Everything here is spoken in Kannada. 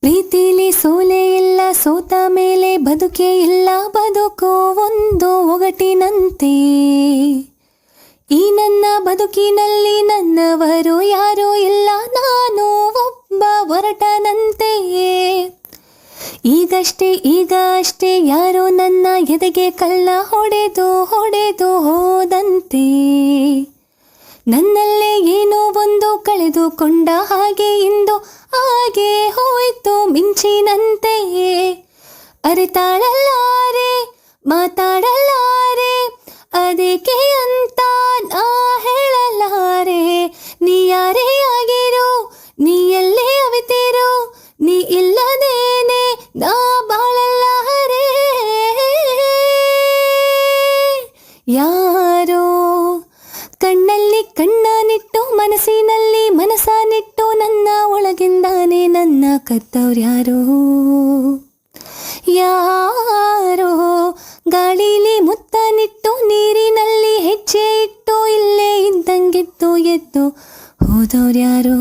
ಪ್ರೀತಿಲಿ ಸೋಲೆ ಇಲ್ಲ, ಸೋತ ಮೇಲೆ ಬದುಕೇ ಇಲ್ಲ, ಬದುಕೋ ಒಂದು ಒಗಟಿನಂತೆ. ಈ ನನ್ನ ಬದುಕಿನಲ್ಲಿ ನನ್ನವರು ಯಾರೂ ಇಲ್ಲ, ನಾನು ಒಬ್ಬ ಹೊರಟನಂತೆ. ಈಗ ಅಷ್ಟೇ ಯಾರೋ ನನ್ನ ಎದೆಗೆ ಕಳ್ಳ ಹೊಡೆದು ಹೋದಂತೆ. ನನ್ನಲ್ಲೇ ಏನೋ ಒಂದು ಕಳೆದುಕೊಂಡ ಹಾಗೆ ಇಂದು ಹಾಗೆ ಹೋಯ್ತು ಮಿಂಚಿನಂತೆ. ಅರಿತಾಳಲಾರೆ ಮಾತಾಡಲಾರೆ, ಅದಕ್ಕೆ ಅಂತ ನಾ ಹೇಳಲಾರೆ. ನೀ ಯಾರೇ ಆಗಿರು, ನೀ ಎಲ್ಲೇ ಅವಿತಿರು, ನೀ ಇಲ್ಲದೇನೆ ನಾ ಬಾಳಲಾರೆ. ಯಾರೋ ಕಣ್ಣಲ್ಲಿ ಕಣ್ಣನಿಟ್ಟು, ಮನಸ್ಸಿನಲ್ಲಿ ಮನಸ್ಸನಿಟ್ಟು, ನನ್ನ ಒಳಗಿಂದಾನೆ ನನ್ನ ಕತ್ತವ್ರ್ಯಾರೋ. ಯಾರೋ ಗಾಳಿಲಿ ಮುತ್ತನಿಟ್ಟು, ನೀರಿನಲ್ಲಿ ಹೆಜ್ಜೆ ಇಟ್ಟು, ಇಲ್ಲೇ ಇದ್ದಂಗಿತ್ತು ಎದ್ದು ಹೋದವ್ರ್ಯಾರೋ.